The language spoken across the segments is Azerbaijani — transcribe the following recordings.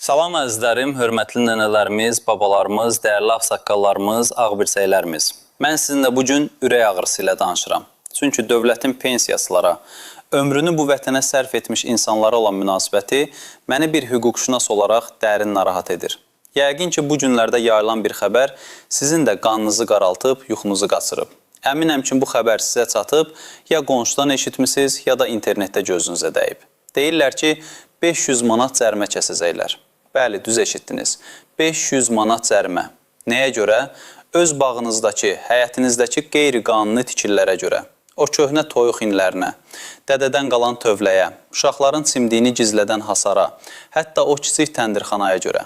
Salam əzizlərim, hörmətli nənələrimiz, babalarımız, dəyərli ağsaqqallarımız, ağbirsəklərimiz. Mən sizinlə bugün ürək ağrısı ilə danışıram. Çünki dövlətin pensiyasılara, ömrünü bu vətənə sərf etmiş insanlara olan münasibəti məni bir hüquqşünas olaraq dərin narahat edir. Yəqin ki, bu günlərdə yayılan bir xəbər sizin də qanınızı qaraltıb, yuxunuzu qaçırıb. Əminəm ki, bu xəbər sizə çatıb, ya qonşudan eşitmisiniz, ya da internetdə gözünüzə dəyib. Deyirlər ki, 500 manat cərimə kəsəcəklər. Bəli, düz eşitdiniz. 500 manat cərimə. Nəyə görə? Öz bağınızdakı, həyətinizdəki qeyri-qanuni tikililərə görə. O köhnə toyuq inlərinə, dədədən qalan tövləyə, uşaqların çimdiyini gizlədən hasara, hətta o kiçik təndirxanaya görə.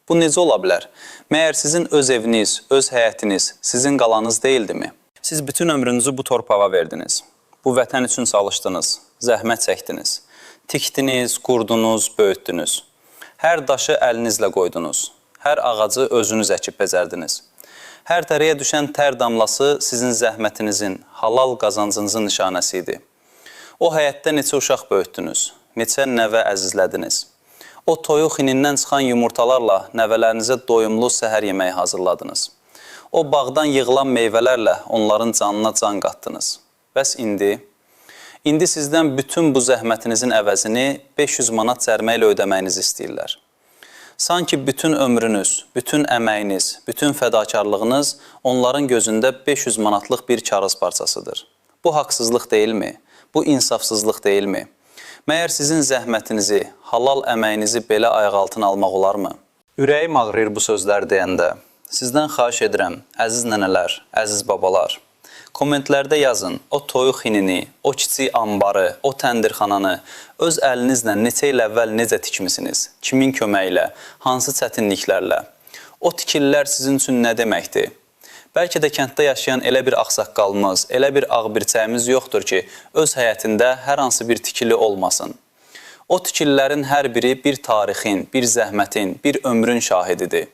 Bu necə ola bilər? Məyər sizin öz eviniz, öz həyətiniz, sizin qalanınız deyildimi? Siz bütün ömrünüzü bu torpağa verdiniz. Bu vətən üçün çalışdınız, zəhmət çəkdiniz. Tikdiniz, qurdunuz, böyütdünüz. Hər daşı əlinizlə qoydunuz. Hər ağacı özünüz əkib bezərdiniz. Hər tərəyə düşən tər damlası sizin zəhmətinizin, halal qazancınızın nişanəsi idi. O həyətdə neçə uşaq böyütdünüz, neçə nəvə əzizlədiniz. O toyuq inindən çıxan yumurtalarla nəvələrinizə doyumlu səhər yeməyi hazırladınız. O bağdan yığılan meyvələrlə onların canına can qatdınız. Bəs İndi sizdən bütün bu zəhmətinizin əvəzini 500 manat cərimə ilə ödəməyinizi istəyirlər. Sanki bütün ömrünüz, bütün əməyiniz, bütün fədakarlığınız onların gözündə 500 manatlıq bir kağız parçasıdır. Bu haqsızlıq deyilmi? Bu insafsızlıq deyilmi? Məyər sizin zəhmətinizi, halal əməyinizi belə ayaq altına almaq olarmı? Ürəyim ağrıyır bu sözlər deyəndə. Sizdən xahiş edirəm, əziz nənələr, əziz babalar. Kommentlərdə yazın, o toyuq hinini, o kiçik ambarı, o təndirxananı öz əlinizlə neçə il əvvəl necə tikmisiniz? Kimin köməyi ilə, hansı çətinliklərlə? O tikililər sizin üçün nə deməkdir? Bəlkə də kənddə yaşayan elə bir ağsaqqalımız, elə bir ağbirçəyimiz yoxdur ki, öz həyətində hər hansı bir tikili olmasın. O tikililərin hər biri bir tarixin, bir zəhmətin, bir ömrün şahididir.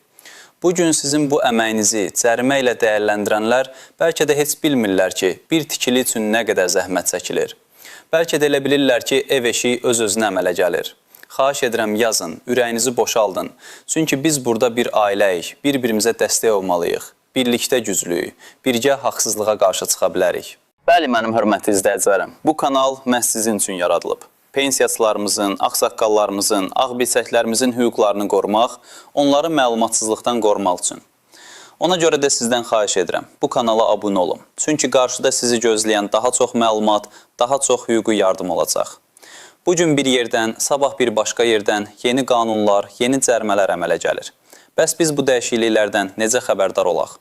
Bugün sizin bu əməyinizi cərimə ilə dəyərləndirənlər bəlkə də heç bilmirlər ki, bir tikili üçün nə qədər zəhmət çəkilir. Bəlkə də elə bilirlər ki, ev eşiyi öz-özünə əmələ gəlir. Xahiş edirəm, yazın, ürəyinizi boşaldın. Çünki biz burada bir ailəyik, bir-birimizə dəstək olmalıyıq, birlikdə güclüyük, birgə haqsızlığa qarşı çıxa bilərik. Bəli, mənim hörmətli izləyicilərim, bu kanal məhz sizin üçün yaradılıb. Pensiyasılarımızın, ağsaqqallarımızın, ağbirsəklərimizin hüquqlarını qorumaq, onları məlumatsızlıqdan qorumaq üçün. Ona görə də sizdən xahiş edirəm, bu kanala abunə olun. Çünki qarşıda sizi gözləyən daha çox məlumat, daha çox hüquqi yardım olacaq. Bugün bir yerdən, sabah bir başqa yerdən yeni qanunlar, yeni cərimələr əmələ gəlir. Bəs biz bu dəyişikliklərdən necə xəbərdar olaq?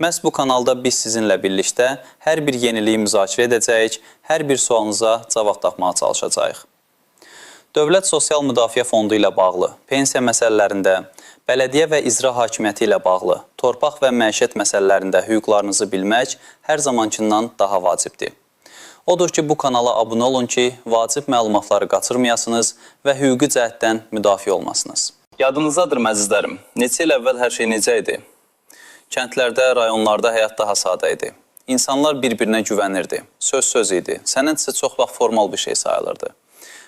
Məhz bu kanalda biz sizinlə birlikdə hər bir yeniliyi müzakirə edəcəyik, hər bir sualınıza cavab tapmağa çalışacağıq. Dövlət Sosial Müdafiə Fondu ilə bağlı, pensiya məsələlərində, bələdiyyə və icra hakimiyyəti ilə bağlı, torpaq və məişət məsələlərində hüquqlarınızı bilmək hər zamankindən daha vacibdir. Odur ki, bu kanala abunə olun ki, vacib məlumatları qaçırmayasınız və hüquqi cəhətdən müdafiə olmasınız. Yadınızdadır, əzizlərim, neçə il əvvəl hər şey necə idi? Kəndlərdə, rayonlarda həyat daha sadə idi. İnsanlar bir-birinə güvənirdi, söz idi, sənət isə çox vaxt formal bir şey sayılırdı.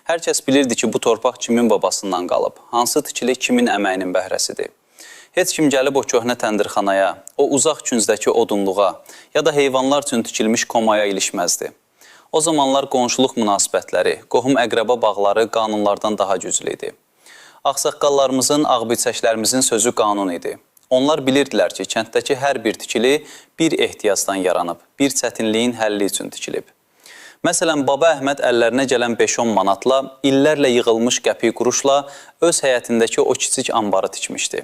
Hər kəs bilirdi ki, bu torpaq kimin babasından qalıb, hansı tikili kimin əməyinin bəhrəsidir. Heç kim gəlib o köhnə təndirxanaya, o uzaq künzdəki odunluğa ya da heyvanlar üçün tikilmiş komaya ilişməzdi. O zamanlar qonşuluq münasibətləri, qohum-əqrəba bağları qanunlardan daha güclü idi. Ağsaqqallarımızın, ağbirsəklərimizin sözü qanun idi. Onlar bilirdilər ki, kənddəki hər bir tikili bir ehtiyacdan yaranıb, bir çətinliyin həlli üçün tikilib. Məsələn, Baba Əhməd əllərinə gələn 5-10 manatla, illərlə yığılmış qəpik quruşla öz həyətindəki o kiçik ambarı tikmişdi.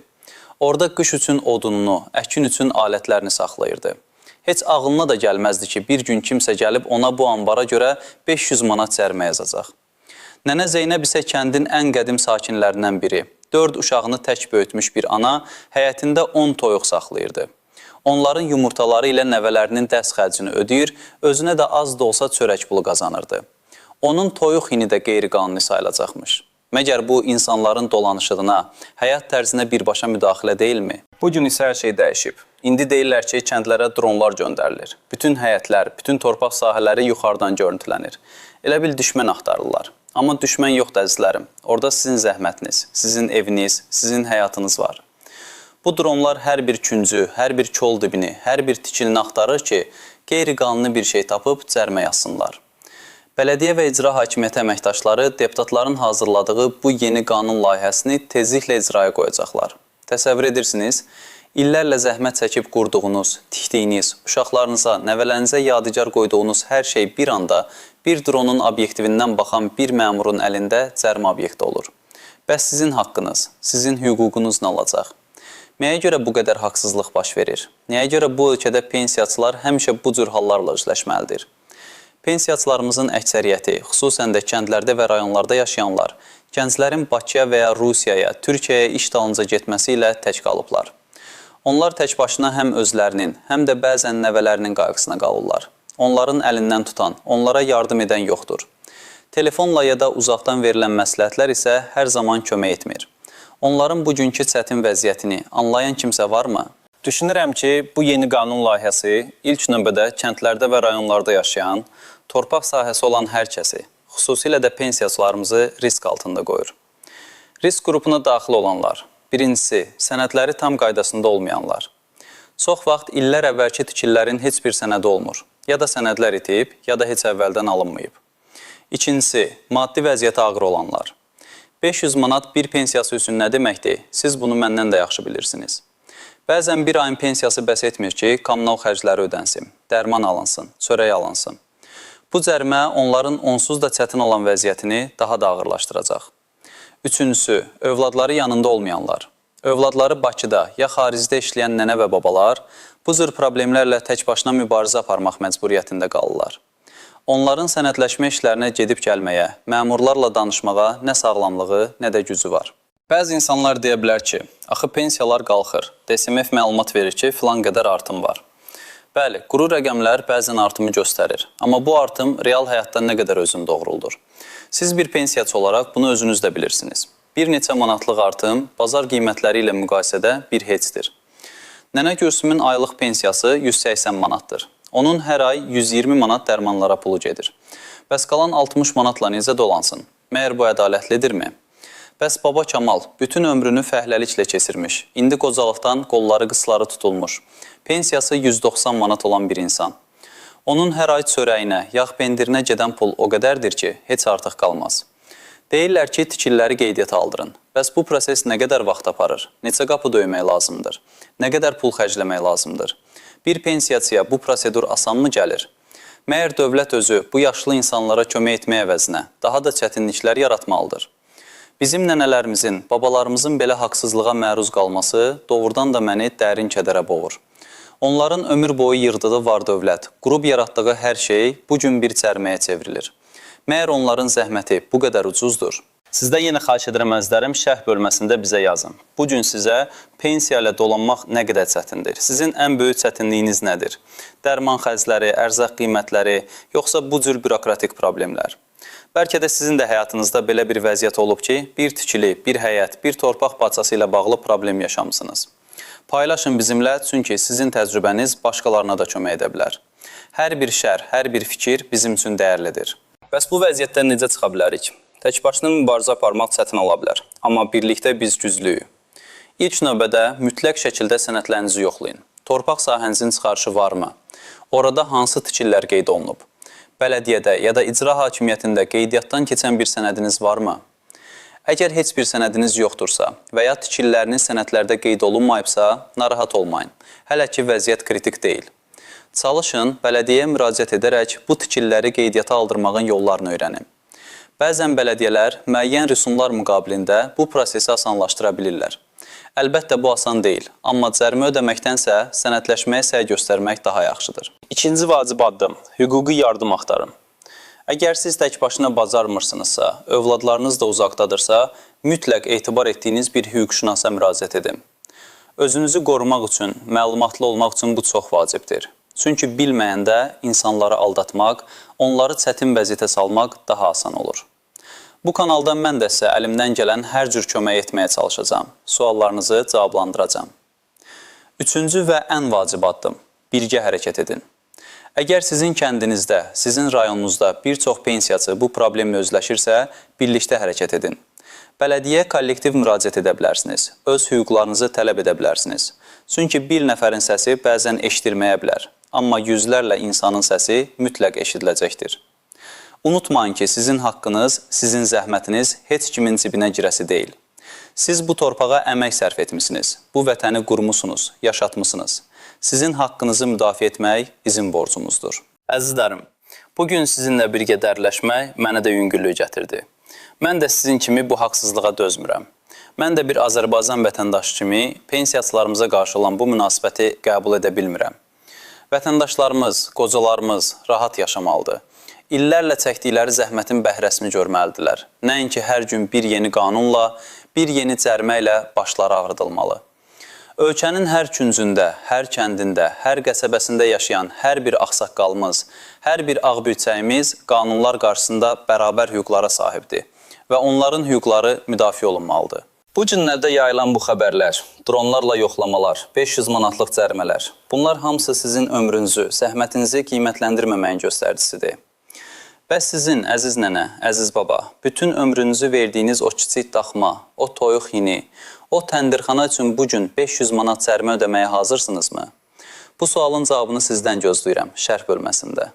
Orada qış üçün odununu, əkin üçün alətlərini saxlayırdı. Heç ağılına da gəlməzdi ki, bir gün kimsə gəlib ona bu ambara görə 500 manat cərimə yazacaq. Nənə Zeynəb isə kəndin ən qədim sakinlərindən biri. 4 uşağını tək böyütmüş bir ana həyətində 10 toyuq saxlayırdı. Onların yumurtaları ilə nəvələrinin dərs xərcini ödəyir, özünə də az da olsa çörək pulu qazanırdı. Onun toyuq hini də qeyri-qanuni sayılacaqmış. Məgər bu insanların dolanışığına, həyat tərzinə birbaşa müdaxilə deyilmi? Bugün isə hər şey dəyişib. İndi deyirlər ki, kəndlərə dronlar göndərilir. Bütün həyətlər, bütün torpaq sahələri yuxarıdan görüntülənir. Elə bil düşmən axtarırlar. Amma düşmən yoxdur əzizlərim. Orada sizin zəhmətiniz, sizin eviniz, sizin həyatınız var. Bu dronlar hər bir küncü, hər bir kol dibini, hər bir tikilini axtarır ki, qeyri-qanuni bir şey tapıb cərimə yazsınlar. Bələdiyyə və icra hakimiyyəti əməkdaşları deputatların hazırladığı bu yeni qanun layihəsini tezliklə icraya qoyacaqlar. Təsəvvür edirsiniz, illərlə zəhmət çəkib qurduğunuz, tikdiyiniz, uşaqlarınıza, nəvələrinizə yadigar qoyduğunuz hər şey bir anda bir dronun obyektivindən baxan bir məmurun əlində cərimə obyekti olur. Bəs sizin haqqınız, sizin hüququnuz nə olacaq? Nəyə görə bu qədər haqsızlıq baş verir? Nəyə görə bu ölkədə pensiyaçılar həmişə bu cür hallarla üzləşməlidir? Pensiyaçılarımızın əksəriyyəti, xüsusən də kəndlərdə və rayonlarda yaşayanlar, gənclərin Bakıya və ya Rusiyaya, Türkiyəyə iş dalınca getməsi ilə tək qalıblar. Onlar tək başına həm özlərinin, həm də bəzən nəvələrinin qayğısına qalırlar. Onların əlindən tutan, onlara yardım edən yoxdur. Telefonla ya da uzaqdan verilən məsləhətlər isə hər zaman kömək etmir. Onların bugünkü çətin vəziyyətini anlayan kimsə varmı? Düşünürəm ki, bu yeni qanun layihəsi ilk növbədə kəndlərdə və rayonlarda yaşayan, torpaq sahəsi olan hər kəsi, xüsusilə də pensiyaçılarımızı risk altında qoyur. Risk qrupuna daxil olanlar, birincisi, sənədləri tam qaydasında olmayanlar. Çox vaxt illər əvvəlki tikililərin heç bir sənədi olmur, ya da sənədlər itib, ya da heç əvvəldən alınmayıb. İkincisi, maddi vəziyyəti ağır olanlar. 500 manat bir pensiyası üçün nə deməkdir? Siz bunu məndən də yaxşı bilirsiniz. Bəzən bir ayın pensiyası bəs etmir ki, kommunal xərcləri ödənsin, dərman alınsın, çörək alınsın. Bu cərimə onların onsuz da çətin olan vəziyyətini daha da ağırlaşdıracaq. Üçüncüsü, övladları yanında olmayanlar. Övladları Bakıda ya xaricdə işləyən nənə və babalar bu cür problemlərlə tək başına mübarizə aparmaq məcburiyyətində qalırlar. Onların sənədləşmə işlərinə gedib gəlməyə, məmurlarla danışmağa nə sağlamlığı, nə də gücü var. Bəzi insanlar deyə bilər ki, axı pensiyalar qalxır, DSMF məlumat verir ki, filan qədər artım var. Bəli, quru rəqəmlər bəzən artımı göstərir, amma bu artım real həyatda nə qədər özünü doğruldur. Siz bir pensiyaçı olaraq bunu özünüz də bilirsiniz. Bir neçə manatlıq artım bazar qiymətləri ilə müqayisədə bir heçdir. Nənə Gülsümün aylıq pensiyası 180 manatdır. Onun hər ay 120 manat dərmanlara pulu gedir. Bəs qalan 60 manatla necə dolansın? Məyər bu ədalətlidirmi? Bəs baba Kamal bütün ömrünü fəhləliklə keçirmiş, indi qocalıqdan qolları qısları tutulmuş, pensiyası 190 manat olan bir insan. Onun hər ay çörəyinə, yağ pendirinə gedən pul o qədərdir ki, heç artıq qalmaz. Deyirlər ki, tikililəri qeydiyyata aldırın. Bəs bu proses nə qədər vaxt aparır? Neçə qapı döymək lazımdır? Nə qədər pul xərcləmək lazımdır? Bir pensiyaçıya bu prosedur asanmı gəlir? Məyər dövlət özü bu yaşlı insanlara kömək etmək əvəzinə daha da çətinliklər yaratmalıdır? Bizim nənələrimizin, babalarımızın belə haqsızlığa məruz qalması doğrudan da məni dərin kədərə boğur. Onların ömür boyu yığdığı var dövlət, qurub yaratdığı hər şey bugün bir cəriməyə çevrilir. Məyər onların zəhməti bu qədər ucuzdur? Sizdə yenə xahiş edirəm əzizlərim, şərh bölməsində bizə yazın. Bugün sizə pensiya ilə dolanmaq nə qədər çətindir? Sizin ən böyük çətinliyiniz nədir? Dərman xərcləri, ərzaq qiymətləri, yoxsa bu cür bürokratik problemlər? Bəlkə də sizin də həyatınızda belə bir vəziyyət olub ki, bir tikili, bir həyət, bir torpaq parçası ilə bağlı problem yaşamısınız. Paylaşın bizimlə, çünki sizin təcrübəniz başqalarına da kömək edə bilər. Hər bir şərh, hər bir fikir bizim üçün dəyərlidir. Bəs bu vəziyyətdən necə çıxa bilərik? Tək başına mübarizə aparmaq çətin ola bilər, amma birlikdə biz güclüyük. İlk növbədə mütləq şəkildə sənədlərinizi yoxlayın. Torpaq sahənizin çıxarışı varmı? Orada hansı tikililər qeyd olunub? Bələdiyyədə ya da icra hakimiyyətində qeydiyyatdan keçən bir sənədiniz varmı? Əgər heç bir sənədiniz yoxdursa və ya tikililəriniz sənədlərdə qeyd olunmayıbsa, narahat olmayın. Hələ ki vəziyyət kritik deyil. Çalışın, bələdiyyəyə müraciət edərək bu tikililəri qeydiyyata aldırmağın yollarını öyrənin. Bəzən bələdiyyələr müəyyən rüsumlar müqabilində bu prosesi asanlaşdıra bilirlər. Əlbəttə bu asan deyil, amma cərimə ödəməkdənsə sənədləşməyə səy göstərmək daha yaxşıdır. İkinci vacib addım, hüquqi yardım axtarın. Əgər siz tək başına bacarmırsınızsa, övladlarınız da uzaqdadırsa, mütləq etibar etdiyiniz bir hüquqşünasa müraciət edin. Özünüzü qorumaq üçün, məlumatlı olmaq üçün bu çox vacibdir. Çünki bilməyəndə insanları aldatmaq, onları çətin vəziyyətə salmaq daha asan olur. Bu kanalda mən də sizə əlimdən gələn hər cür kömək etməyə çalışacağam. Suallarınızı cavablandıracağam. Üçüncü və ən vacib addım, birgə hərəkət edin. Əgər sizin kəndinizdə, sizin rayonunuzda bir çox pensiyaçı bu problemlə özləşirsə, birlikdə hərəkət edin. Bələdiyyəyə kollektiv müraciət edə bilərsiniz, öz hüquqlarınızı tələb edə bilərsiniz. Çünki bir nəfərin səsi bəzən eşidilməyə bilər, amma yüzlərlə insanın səsi mütləq eşidiləcəkdir. Unutmayın ki, sizin haqqınız, sizin zəhmətiniz heç kimin cibinə girəsi deyil. Siz bu torpağa əmək sərf etmişsiniz, bu vətəni qurmusunuz, yaşatmışsınız. Sizin haqqınızı müdafiə etmək bizim borcumuzdur. Əzizlərim, bugün sizinlə birgə dərləşmək mənə də yüngüllük gətirdi. Mən də sizin kimi bu haqsızlığa dözmürəm. Mən də bir Azərbaycan vətəndaşı kimi pensiyaçılarımıza qarşı olan bu münasibəti qəbul edə bilmirəm. Vətəndaşlarımız, qocalarımız rahat yaşamalıdır. İllərlə çəkdikləri zəhmətin bəhrəsini görməlidirlər. Nəinki hər gün bir yeni qanunla, bir yeni cərimə ilə başları ağrıdılmalı. Ölkənin hər küncündə, hər kəndində, hər qəsəbəsində yaşayan hər bir ağsaqqalımız, hər bir ağbirçəyimiz qanunlar qarşısında bərabər hüquqlara sahibdir və onların hüquqları müdafiə olunmalıdır. Bu günlərdə yayılan bu xəbərlər, dronlarla yoxlamalar, 500 manatlıq cərimələr, bunlar hamısı sizin ömrünüzü, zəhmətinizi qiymətləndirməməyin göstəricisidir. Bəs sizin, əziz nənə, əziz baba, bütün ömrünüzü verdiyiniz o kiçik daxma, o toyuq yini, o təndirxana üçün bugün 500 manat cərimə ödəməyə hazırsınızmı? Bu sualın cavabını sizdən gözləyirəm şərh bölməsində.